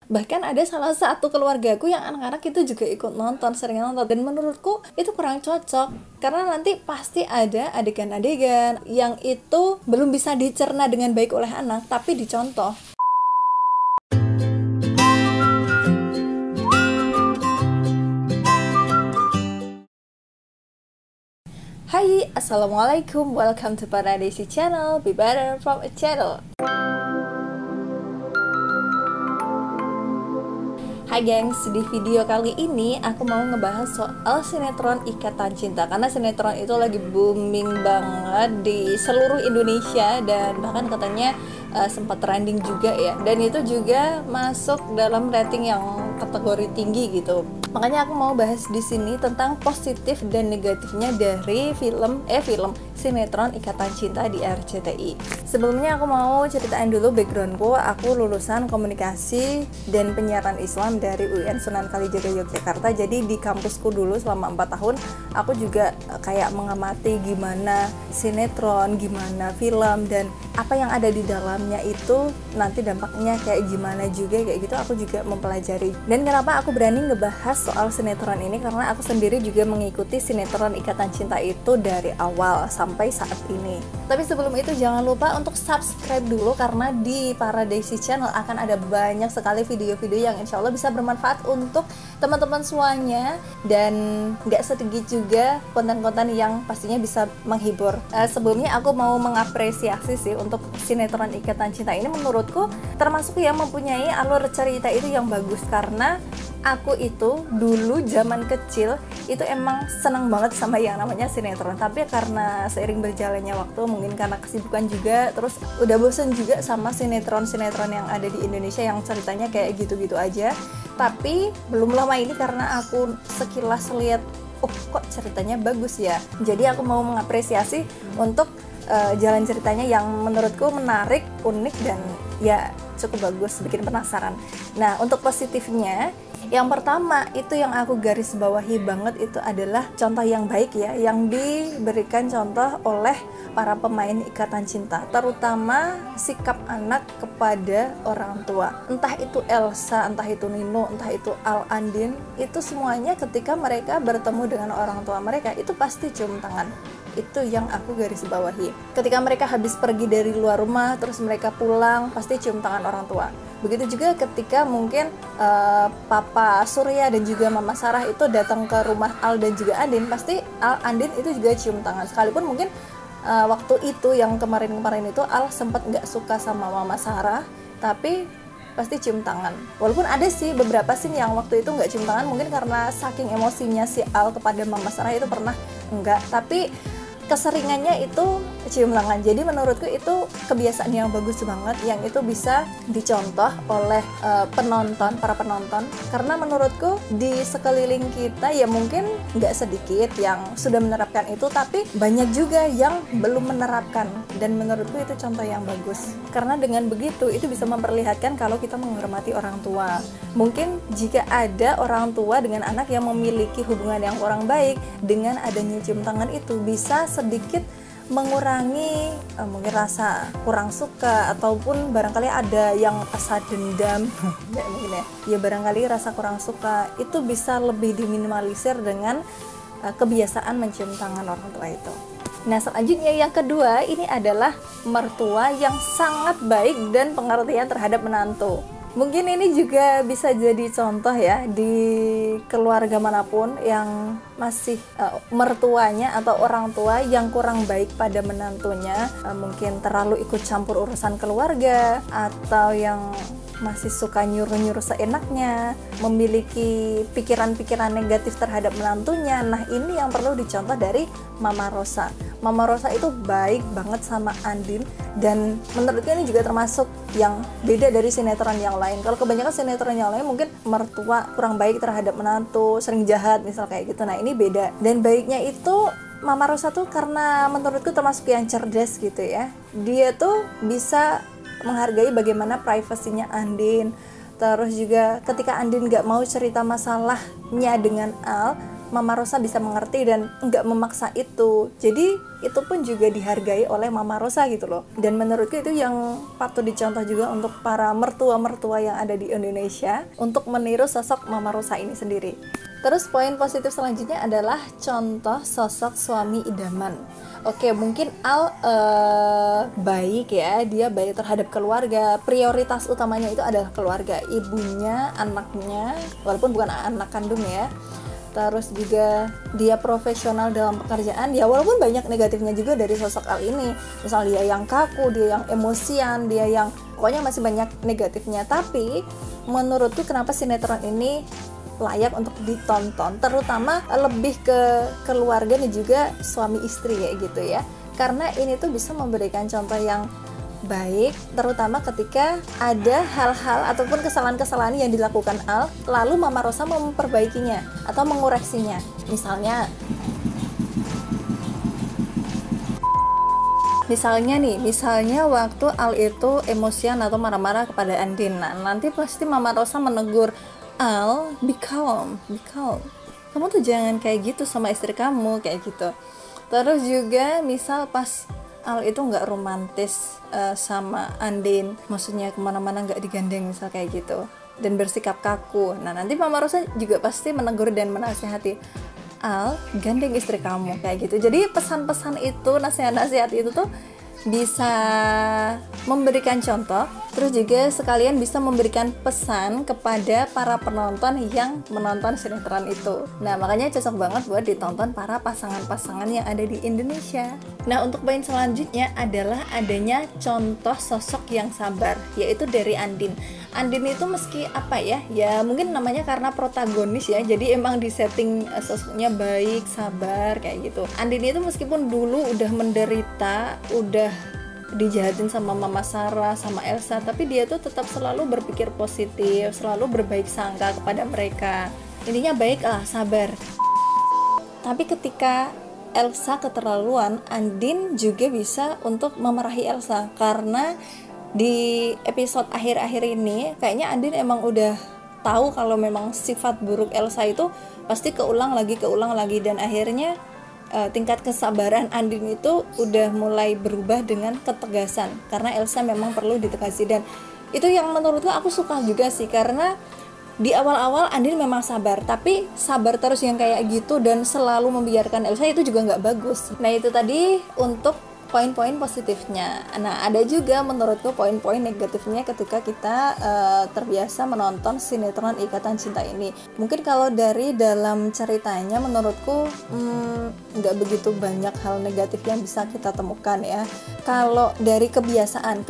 Bahkan ada salah satu keluargaku yang anak-anak itu juga ikut nonton, sering nonton, dan menurutku itu kurang cocok karena nanti pasti ada adegan-adegan yang itu belum bisa dicerna dengan baik oleh anak tapi dicontoh. Hai, assalamualaikum, welcome to Paradisi Channel, be better from a channel. Hai gengs, di video kali ini aku mau ngebahas soal sinetron Ikatan Cinta. Karena sinetron itu lagi booming banget di seluruh Indonesia dan bahkan katanya sempat trending juga ya. Dan itu juga masuk dalam rating yang kategori tinggi gitu. Makanya aku mau bahas di sini tentang positif dan negatifnya dari film sinetron Ikatan Cinta di RCTI. Sebelumnya aku mau ceritain dulu backgroundku. Aku lulusan komunikasi dan penyiaran Islam dari UIN Sunan Kalijaga Yogyakarta. Jadi di kampusku dulu selama 4 tahun aku juga kayak mengamati gimana sinetron, gimana film, dan apa yang ada di dalamnya itu nanti dampaknya kayak gimana juga, kayak gitu aku juga mempelajari. Dan kenapa aku berani ngebahas soal sinetron ini, karena aku sendiri juga mengikuti sinetron Ikatan Cinta itu dari awal sampai saat ini. Tapi sebelum itu jangan lupa untuk subscribe dulu, karena di Paradisi Channel akan ada banyak sekali video-video yang insya Allah bisa bermanfaat untuk teman-teman semuanya, dan nggak sedikit juga konten-konten yang pastinya bisa menghibur. Sebelumnya aku mau mengapresiasi sih untuk sinetron Ikatan Cinta ini, menurutku termasuk yang mempunyai alur cerita itu yang bagus, karena aku itu dulu zaman kecil itu emang seneng banget sama yang namanya sinetron. Tapi karena seiring berjalannya waktu, mungkin karena kesibukan juga, terus udah bosen juga sama sinetron-sinetron yang ada di Indonesia yang ceritanya kayak gitu-gitu aja. Tapi belum lama ini karena aku sekilas lihat, oh kok ceritanya bagus ya, jadi aku mau mengapresiasi untuk jalan ceritanya yang menurutku menarik, unik, dan ya cukup bagus, bikin penasaran. Nah, untuk positifnya, yang pertama itu yang aku garis bawahi banget itu adalah contoh yang baik ya, yang diberikan contoh oleh para pemain Ikatan Cinta, terutama sikap anak kepada orang tua. Entah itu Elsa, entah itu Nino, entah itu Al Andin, itu semuanya ketika mereka bertemu dengan orang tua mereka itu pasti cium tangan. Itu yang aku garis bawahi. Ketika mereka habis pergi dari luar rumah, terus mereka pulang, pasti cium tangan orang tua. Begitu juga ketika mungkin Papa Surya dan juga Mama Sarah itu datang ke rumah Al dan juga Andin, pasti Al Andin itu juga cium tangan. Sekalipun mungkin waktu itu yang kemarin-kemarin itu Al sempat nggak suka sama Mama Sarah, tapi pasti cium tangan. Walaupun ada sih beberapa scene yang waktu itu nggak cium tangan, mungkin karena saking emosinya si Al kepada Mama Sarah itu pernah enggak, tapi keseringannya itu cium tangan. Jadi menurutku itu kebiasaan yang bagus banget, yang itu bisa dicontoh oleh para penonton, karena menurutku di sekeliling kita ya mungkin nggak sedikit yang sudah menerapkan itu, tapi banyak juga yang belum menerapkan, dan menurutku itu contoh yang bagus, karena dengan begitu itu bisa memperlihatkan kalau kita menghormati orang tua. Mungkin jika ada orang tua dengan anak yang memiliki hubungan yang kurang baik, dengan adanya cium tangan itu bisa sedikit mengurangi mungkin rasa kurang suka, ataupun barangkali ada yang rasa dendam mungkin ya barangkali rasa kurang suka itu bisa lebih diminimalisir dengan kebiasaan mencium tangan orang tua itu. Nah, selanjutnya yang kedua, ini adalah mertua yang sangat baik dan pengertian terhadap menantu. Mungkin ini juga bisa jadi contoh ya di keluarga manapun yang masih mertuanya atau orang tua yang kurang baik pada menantunya, mungkin terlalu ikut campur urusan keluarga, atau yang masih suka nyuruh-nyuruh seenaknya, memiliki pikiran-pikiran negatif terhadap menantunya. Nah, ini yang perlu dicontoh dari Mama Rosa. Mama Rosa itu baik banget sama Andin, dan menurutku ini juga termasuk yang beda dari sinetron yang lain. Kalau kebanyakan sinetron yang lain mungkin mertua kurang baik terhadap menantu, sering jahat misal kayak gitu. Nah, ini beda. Dan baiknya itu Mama Rosa tuh karena menurutku termasuk yang cerdas gitu ya. Dia tuh bisa menghargai bagaimana privasinya Andin. Terus juga ketika Andin gak mau cerita masalahnya dengan Al, Mama Rosa bisa mengerti dan nggak memaksa itu. Jadi itu pun juga dihargai oleh Mama Rosa gitu loh. Dan menurutku itu yang patut dicontoh juga untuk para mertua-mertua yang ada di Indonesia untuk meniru sosok Mama Rosa ini sendiri. Terus poin positif selanjutnya adalah contoh sosok suami idaman. Oke, mungkin Al baik ya, dia baik terhadap keluarga. Prioritas utamanya itu adalah keluarga, ibunya, anaknya, walaupun bukan anak kandung ya. Terus juga dia profesional dalam pekerjaan ya, walaupun banyak negatifnya juga dari sosok Al ini. Misal dia yang kaku, dia yang emosian, dia yang pokoknya masih banyak negatifnya. Tapi menurutku kenapa sinetron ini layak untuk ditonton, terutama lebih ke keluarga dan juga suami istri kayak gitu ya. Karena ini tuh bisa memberikan contoh yang baik, terutama ketika ada hal-hal ataupun kesalahan-kesalahan yang dilakukan Al, lalu Mama Rosa memperbaikinya atau mengoreksinya. Misalnya waktu Al itu emosian atau marah-marah kepada Andin, nah, nanti pasti Mama Rosa menegur Al, be calm, kamu tuh jangan kayak gitu sama istri kamu, kayak gitu. Terus juga misal pas Al itu nggak romantis sama Andin, maksudnya kemana-mana nggak digandeng misal kayak gitu, dan bersikap kaku. Nah nanti Mama Rosa juga pasti menegur dan menasihati Al, gandeng istri kamu, kayak gitu. Jadi pesan-pesan itu, nasihat-nasihat itu tuh bisa memberikan contoh, terus juga sekalian bisa memberikan pesan kepada para penonton yang menonton sinetron itu. Nah makanya cocok banget buat ditonton para pasangan-pasangan yang ada di Indonesia. Nah untuk poin selanjutnya adalah adanya contoh sosok yang sabar, yaitu dari Andin. Andin itu meski apa ya mungkin namanya karena protagonis ya, jadi emang di setting sosoknya baik, sabar kayak gitu. Andin itu meskipun dulu udah menderita, udah dijahatin sama Mama Sarah, sama Elsa, tapi dia tuh tetap selalu berpikir positif, selalu berbaik sangka kepada mereka. Intinya baik lah, sabar. Tapi ketika Elsa keterlaluan, Andin juga bisa untuk memarahi Elsa, karena di episode akhir-akhir ini kayaknya Andin emang udah tahu kalau memang sifat buruk Elsa itu pasti keulang lagi, dan akhirnya tingkat kesabaran Andin itu udah mulai berubah dengan ketegasan, karena Elsa memang perlu ditegasi. Dan itu yang menurutku aku suka juga sih, karena di awal-awal Andin memang sabar, tapi sabar terus yang kayak gitu dan selalu membiarkan Elsa itu juga nggak bagus. Nah itu tadi untuk poin-poin positifnya. Nah ada juga menurutku poin-poin negatifnya ketika kita terbiasa menonton sinetron Ikatan Cinta ini. Mungkin kalau dari dalam ceritanya menurutku nggak begitu banyak hal negatif yang bisa kita temukan ya. Kalau dari kebiasaan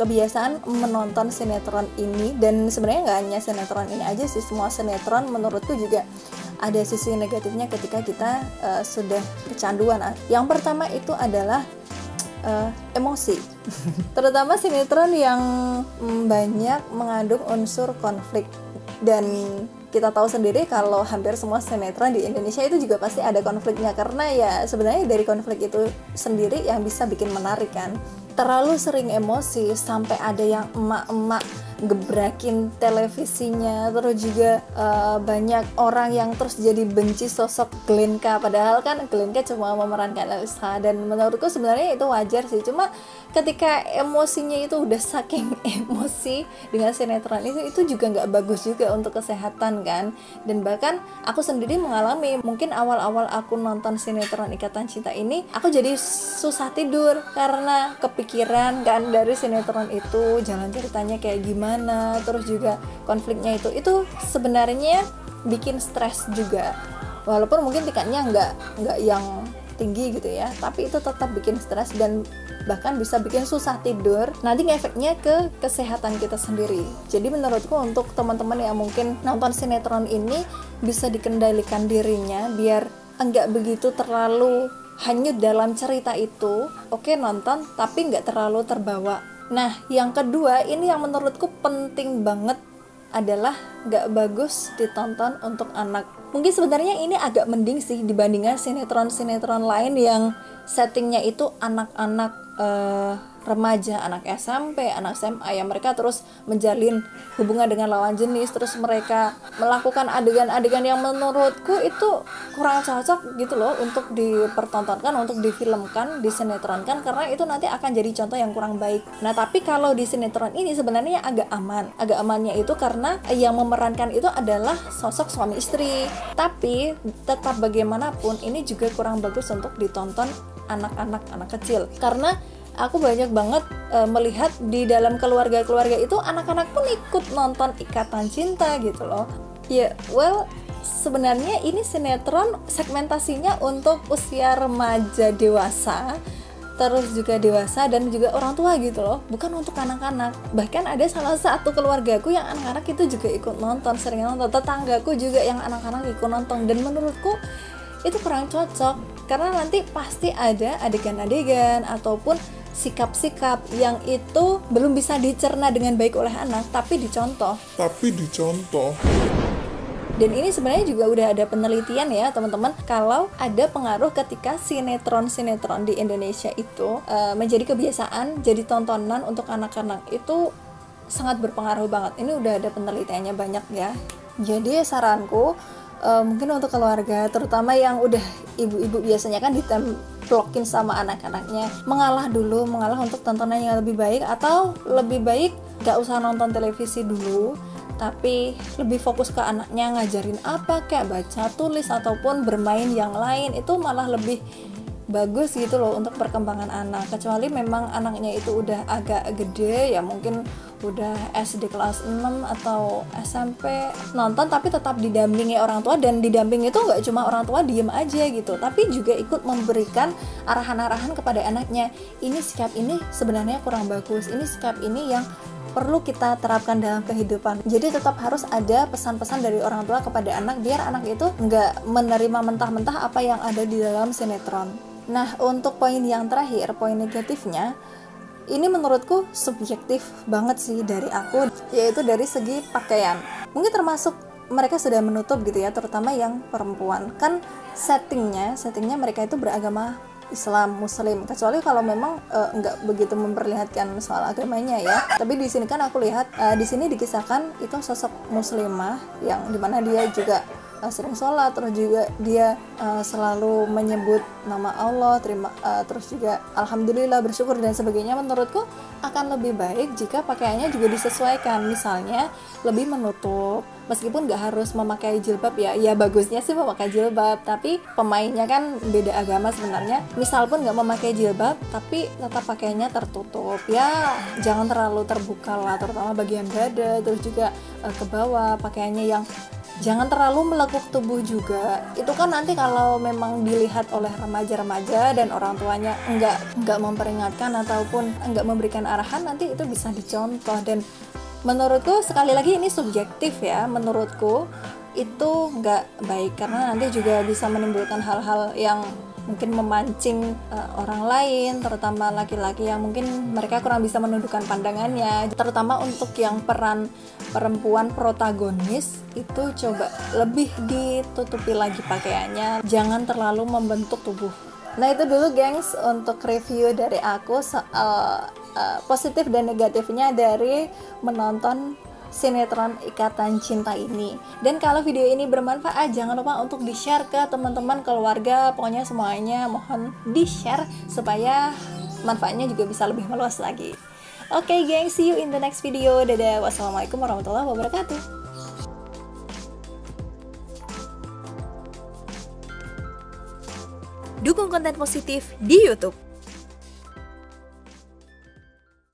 menonton sinetron ini, dan sebenarnya nggak hanya sinetron ini aja sih, semua sinetron menurutku juga ada sisi negatifnya ketika kita sudah kecanduan. Yang pertama itu adalah emosi, terutama sinetron yang banyak mengandung unsur konflik. Dan kita tahu sendiri kalau hampir semua sinetron di Indonesia itu juga pasti ada konfliknya, karena ya sebenarnya dari konflik itu sendiri yang bisa bikin menarik kan. Terlalu sering emosi sampai ada yang emak-emak gebrakin televisinya, terus juga banyak orang yang terus jadi benci sosok Glenka, padahal kan Glenka cuma memerankan Elsa, dan menurutku sebenarnya itu wajar sih. Cuma ketika emosinya itu udah saking emosi dengan sinetron itu juga nggak bagus juga untuk kesehatan kan. Dan bahkan aku sendiri mengalami, mungkin awal-awal aku nonton sinetron Ikatan Cinta ini aku jadi susah tidur karena kepikiran kan dari sinetron itu, jalan ceritanya kayak gimana, terus juga konfliknya itu sebenarnya bikin stres juga, walaupun mungkin tingkatnya nggak yang tinggi gitu ya, tapi itu tetap bikin stres dan bahkan bisa bikin susah tidur, nanti ngefeknya ke kesehatan kita sendiri. Jadi menurutku untuk teman-teman yang mungkin nonton sinetron ini bisa dikendalikan dirinya biar enggak begitu terlalu hanyut dalam cerita itu. Oke, nonton tapi nggak terlalu terbawa. Nah yang kedua ini yang menurutku penting banget adalah nggak bagus ditonton untuk anak. Mungkin sebenarnya ini agak mending sih dibandingkan sinetron-sinetron lain yang settingnya itu anak-anak remaja, anak SMP, anak SMA yang mereka terus menjalin hubungan dengan lawan jenis, terus mereka melakukan adegan-adegan yang menurutku itu kurang cocok gitu loh untuk dipertontonkan, untuk difilmkan, disinetronkan, karena itu nanti akan jadi contoh yang kurang baik. Nah tapi kalau di sinetron ini sebenarnya agak aman. Agak amannya itu karena yang memerankan itu adalah sosok suami istri, tapi tetap bagaimanapun ini juga kurang bagus untuk ditonton anak kecil, karena aku banyak banget melihat di dalam keluarga-keluarga itu anak-anak pun ikut nonton Ikatan Cinta gitu loh. Ya, well, sebenarnya ini sinetron segmentasinya untuk usia remaja, dewasa, terus juga dewasa dan juga orang tua gitu loh, bukan untuk anak-anak. Bahkan ada salah satu keluargaku yang anak-anak itu juga ikut nonton, sering nonton, tetanggaku juga yang anak-anak ikut nonton, dan menurutku itu kurang cocok, karena nanti pasti ada adegan-adegan ataupun sikap-sikap yang itu belum bisa dicerna dengan baik oleh anak, tapi dicontoh. Dan ini sebenarnya juga udah ada penelitian ya teman-teman, kalau ada pengaruh ketika sinetron-sinetron di Indonesia itu menjadi kebiasaan, jadi tontonan untuk anak-anak, itu sangat berpengaruh banget. Ini udah ada penelitiannya banyak ya. Jadi saranku, mungkin untuk keluarga, terutama yang udah ibu-ibu, biasanya kan ditemplokin sama anak-anaknya, mengalah untuk tontonan yang lebih baik, atau lebih baik gak usah nonton televisi dulu, tapi lebih fokus ke anaknya, ngajarin apa kayak baca, tulis, ataupun bermain yang lain, itu malah lebih bagus gitu loh untuk perkembangan anak. Kecuali memang anaknya itu udah agak gede ya, mungkin udah SD kelas 6 atau SMP, nonton tapi tetap didampingi orang tua, dan didampingi itu nggak cuma orang tua diem aja gitu, tapi juga ikut memberikan arahan-arahan kepada anaknya. Ini sikap ini sebenarnya kurang bagus, ini sikap ini yang perlu kita terapkan dalam kehidupan. Jadi tetap harus ada pesan-pesan dari orang tua kepada anak, biar anak itu nggak menerima mentah-mentah apa yang ada di dalam sinetron. Nah, untuk poin yang terakhir, poin negatifnya, ini menurutku subjektif banget sih dari aku, yaitu dari segi pakaian. Mungkin termasuk mereka sudah menutup gitu ya, terutama yang perempuan. Kan settingnya mereka itu beragama Islam, Muslim. Kecuali kalau memang nggak begitu memperlihatkan soal agamanya ya. Tapi di sini kan aku lihat di sini dikisahkan itu sosok muslimah yang dimana dia juga sering sholat, terus juga dia selalu menyebut nama Allah, terus juga alhamdulillah, bersyukur dan sebagainya. Menurutku akan lebih baik jika pakaiannya juga disesuaikan, misalnya lebih menutup, meskipun nggak harus memakai jilbab ya bagusnya sih memakai jilbab, tapi pemainnya kan beda agama sebenarnya. Misal pun nggak memakai jilbab tapi tetap pakaiannya tertutup ya, jangan terlalu terbuka lah, terutama bagian dada, terus juga ke bawah pakaiannya yang jangan terlalu melekuk tubuh juga. Itu kan nanti kalau memang dilihat oleh remaja-remaja dan orang tuanya enggak memperingatkan ataupun enggak memberikan arahan, nanti itu bisa dicontoh. Dan menurutku sekali lagi ini subjektif ya, menurutku itu enggak baik, karena nanti juga bisa menimbulkan hal-hal yang mungkin memancing orang lain, terutama laki-laki yang mungkin mereka kurang bisa menundukkan pandangannya. Terutama untuk yang peran perempuan protagonis itu coba lebih ditutupi lagi pakaiannya, jangan terlalu membentuk tubuh. Nah itu dulu gengs untuk review dari aku soal positif dan negatifnya dari menonton sinetron Ikatan Cinta ini. Dan kalau video ini bermanfaat, jangan lupa untuk di-share ke teman-teman, keluarga, pokoknya semuanya mohon di-share supaya manfaatnya juga bisa lebih meluas lagi. Oke geng, see you in the next video. Dadah, wassalamualaikum warahmatullahi wabarakatuh. Dukung konten positif di YouTube.